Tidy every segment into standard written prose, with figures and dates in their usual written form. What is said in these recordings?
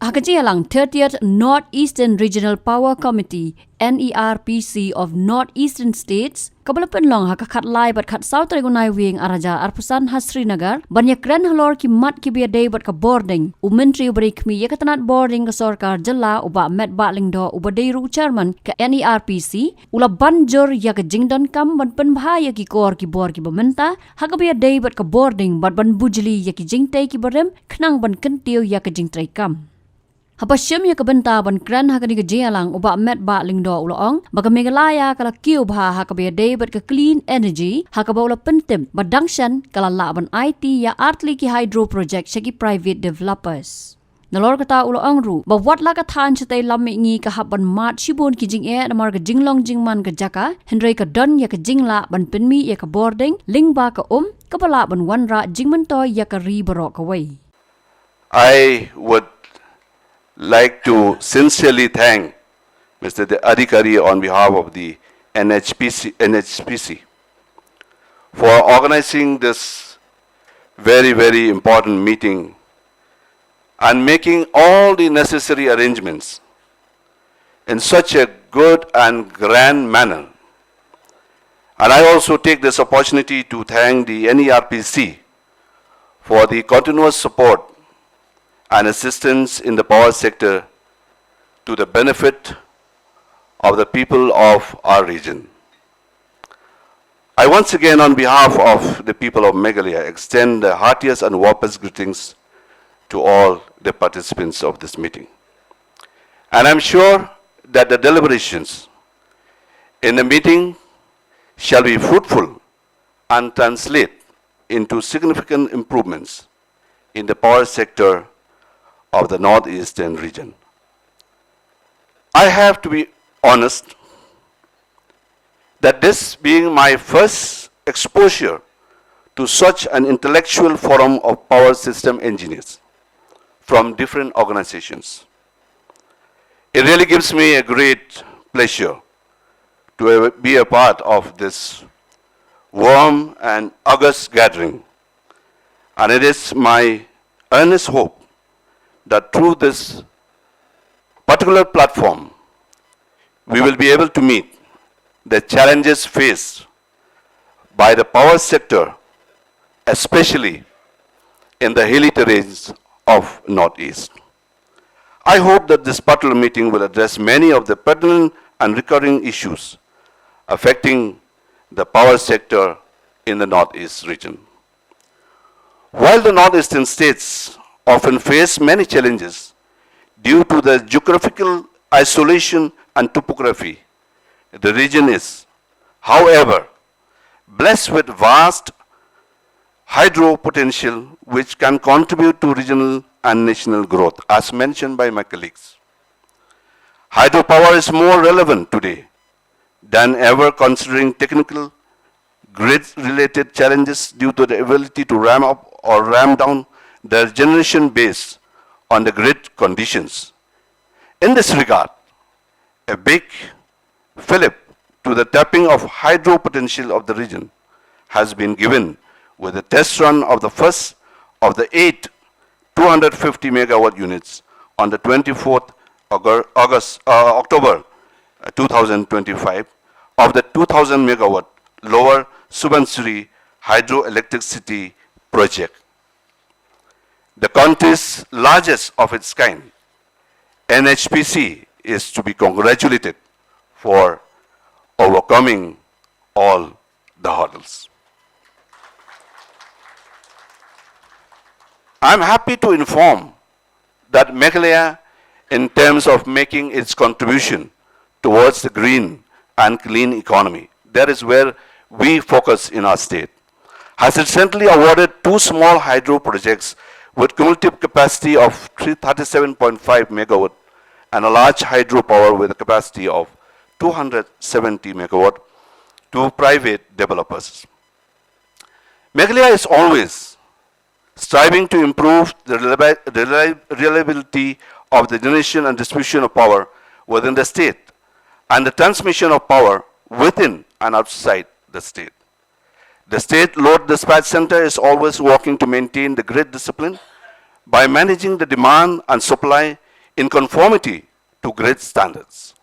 Hakajialang 30th Northeastern Regional Power Committee NERPC of Northeastern States kabalapan long hakakat lai bat kat South Regunai wing araja arpusan Hasrinagar banyak kren halor ki mat ki biya day bat ka Bording umentri ubrik mi yakatanat Bording ka sorkar jala uba Metbah lingdo uba dayru chairman ka NERPC ula banjor ya ka Donkam ban Pynbha ya ki kor ki bor ki bamenta hakabiya day bat ka Bording bat ban bujli ya ki Jingtreikam ki barem knang ban Kyntiew ya ka Jingtreikam Hapasyam ya kabenta ban kran hakani ka jialang uba Metbah lingdo uloong baga Meghalaya kala Kyrwoh hakabiya day bat ka clean energy hakabaula pentim badangshan kala laban IT ya artli ki hydro project shaki private developers Nalor kata uloong ru ba wat la ka than chatay lammi ngi ka haban mat shibon ki jing e namar ka jinglong jingman ka jaka hendrai ka don ya ka jingla ban Pynmi ya ka Bording lingba ka kabala ban wanra jingman to ya ka ribaro ka way I would like to sincerely thank Mr. Adhikari on behalf of the NHPC for organizing this very, very important meeting and making all the necessary arrangements in such a good and grand manner. And I also take this opportunity to thank the NERPC for the continuous support and assistance in the power sector to the benefit of the people of our region. I once again, on behalf of the people of Meghalaya, extend the heartiest and warmest greetings to all the participants of this meeting. And I'm sure that the deliberations in the meeting shall be fruitful and translate into significant improvements in the power sector of the northeastern region. I have to be honest that this being my first exposure to such an intellectual forum of power system engineers from different organizations, it really gives me a great pleasure to be a part of this warm and august gathering. And it is my earnest hope that through this particular platform, we will be able to meet the challenges faced by the power sector, especially in the hilly terrains of Northeast. I hope that this particular meeting will address many of the pertinent and recurring issues affecting the power sector in the Northeast region. While the Northeastern states often face many challenges due to the geographical isolation and topography, the region is, however, blessed with vast hydro potential which can contribute to regional and national growth, as mentioned by my colleagues. Hydropower is more relevant today than ever, considering technical grid-related challenges due to the ability to ram up or ram down the generation based on the grid conditions. In this regard, a big fillip to the tapping of hydro potential of the region has been given with the test run of the first of the 8 250 megawatt units on the 24th October 2025 of the 2000 megawatt lower Subansiri hydroelectricity project, the country's largest of its kind. NHPC is to be congratulated for overcoming all the hurdles. I'm happy to inform that Meghalaya, in terms of making its contribution towards the green and clean economy, that is where we focus in our state, has recently awarded 2 small hydro projects with cumulative capacity of 37.5 megawatt and a large hydropower with a capacity of 270 megawatt to private developers. Meghalaya is always striving to improve the reliability of the generation and distribution of power within the state and the transmission of power within and outside the state. The State Load Dispatch Center is always working to maintain the grid discipline by managing the demand and supply in conformity to grid standards.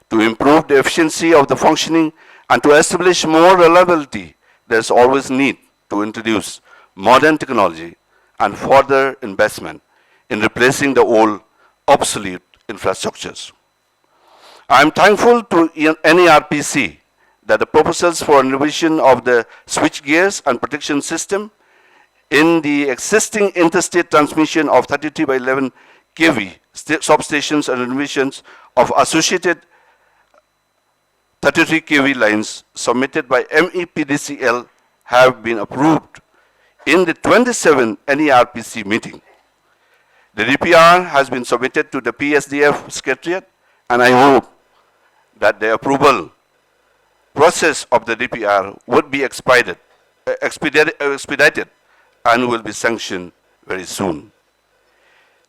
To improve the efficiency of the functioning and to establish more reliability, there is always need to introduce modern technology and further investment in replacing the old obsolete infrastructures. I am thankful to NERPC that the proposals for revision of the switch gears and protection system in the existing interstate transmission of 33 by 11 kV substations and revisions of associated 33 kV lines submitted by MEPDCL have been approved in the 27th NERPC meeting. The DPR has been submitted to the PSDF Secretariat, and I hope that the approval process of the DPR would be expedited and will be sanctioned very soon.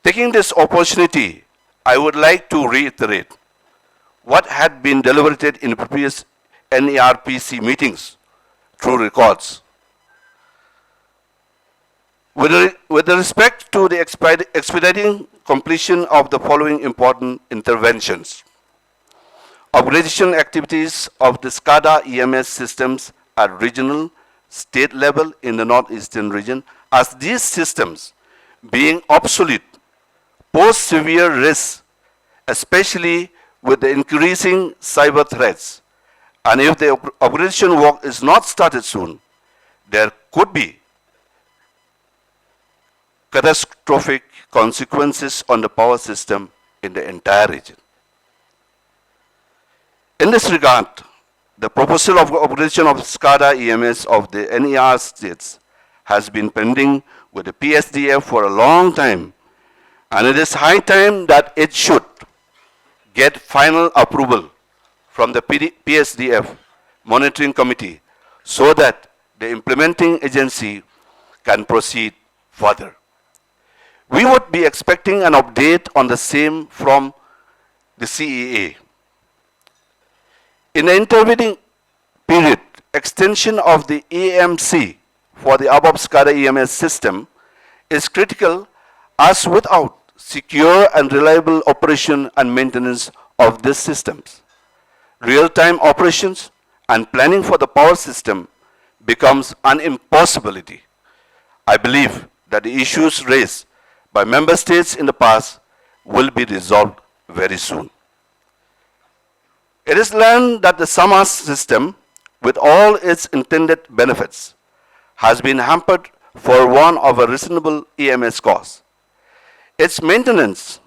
Taking this opportunity, I would like to reiterate what had been deliberated in previous NERPC meetings through records. With respect to the expediting completion of the following important interventions: upgradation activities of the SCADA EMS systems at regional, state level in the northeastern region, as these systems, being obsolete, pose severe risks, especially with the increasing cyber threats. And if the upgradation work is not started soon, there could be catastrophic consequences on the power system in the entire region. In this regard, the proposal of upgradation of SCADA EMS of the NER states has been pending with the PSDF for a long time, and it is high time that it should get final approval from the PSDF monitoring committee so that the implementing agency can proceed further. We would be expecting an update on the same from the CEA. In the intervening period, extension of the AMC for the above SCADA EMS system is critical, as without secure and reliable operation and maintenance of these systems, real-time operations and planning for the power system becomes an impossibility. I believe that the issues raised by member states in the past will be resolved very soon. It is learned that the SAMAS system, with all its intended benefits, has been hampered for want of a reasonable EMS cost. Its maintenance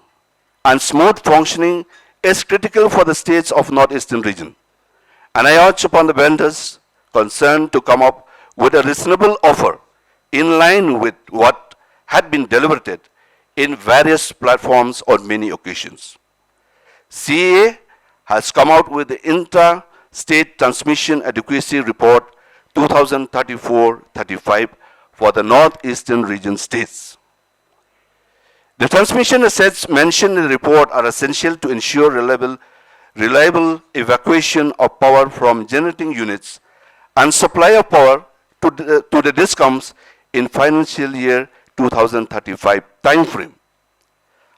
and smooth functioning is critical for the states of northeastern region, and I urge upon the vendors concerned to come up with a reasonable offer in line with what had been deliberated in various platforms on many occasions. CA has come out with the Inter-State Transmission Adequacy Report 2034-35 for the northeastern region states. The transmission assets mentioned in the report are essential to ensure reliable evacuation of power from generating units and supply of power to the DISCOMs in financial year 2035 timeframe.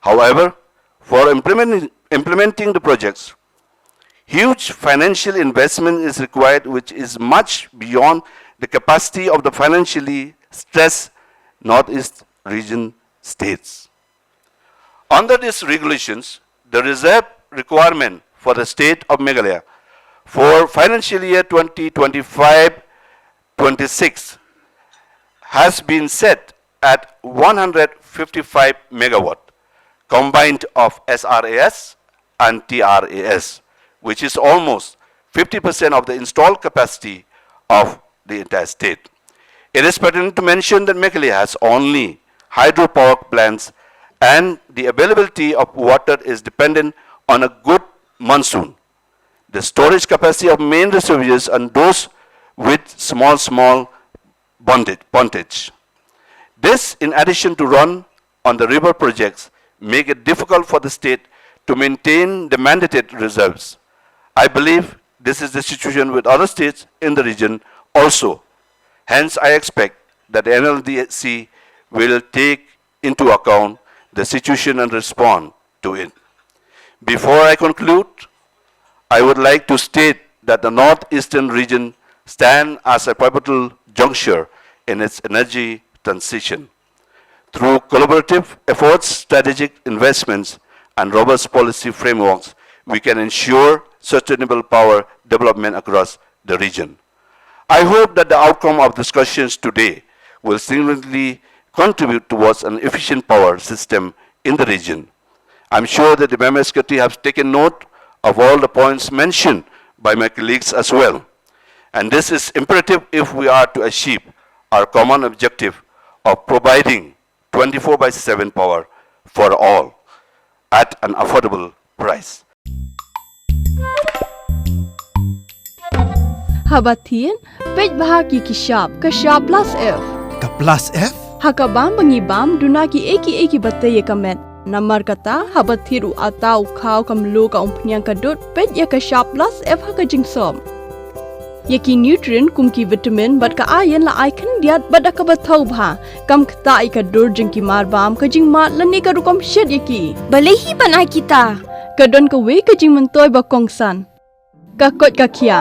However, for implementing the projects, huge financial investment is required, which is much beyond the capacity of the financially stressed northeast region states. Under these regulations, the reserve requirement for the state of Meghalaya for financial year 2025-26 has been set at 155 megawatt combined of SRAS and TRAS, which is almost 50% of the installed capacity of the entire state. It is pertinent to mention that Meghalaya has only hydropower plants, and the availability of water is dependent on a good monsoon. The storage capacity of main reservoirs and those with small bondage. This, in addition to run on the river projects, make it difficult for the state to maintain the mandated reserves. I believe this is the situation with other states in the region also. Hence, I expect that the NLDC will take into account the situation and respond to it. Before I conclude, I would like to state that the northeastern region stands as a pivotal juncture in its energy transition. Through collaborative efforts, strategic investments, and robust policy frameworks, we can ensure sustainable power development across the region. I hope that the outcome of discussions today will significantly contribute towards an efficient power system in the region. I'm sure that the Member Secretary has taken note of all the points mentioned by my colleagues as well. And this is imperative if we are to achieve our common objective of providing 24/7 power for all at an affordable price. Habatin, Metbah ki kashab plus F. Ka plus F? Hakabam bangibam dunaki eki batay kamet. Namar kata habathiru atau kau kamlu ka umpnyang kadut pet ya kashab plus F hakajingsom. Yaki nutrient kumki vitamin bat ka ayan la icon diat bat akabatau bha kam kata ikadur jengki marbam kajing mat lani ka rukom shed yaki. Balehi banai kita. Kadon ka we kajing mentoy bakongsan. Ka kot ka kia.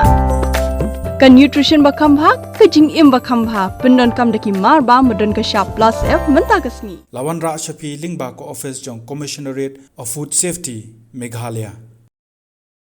Ka nutrition bakam bha kajing im bakam bha pendon kam daki marbam medon ka sharp plus F menta kasni. Lawan Ra Shafi Lingba ko office jong Commissionerate of Food Safety Meghalaya.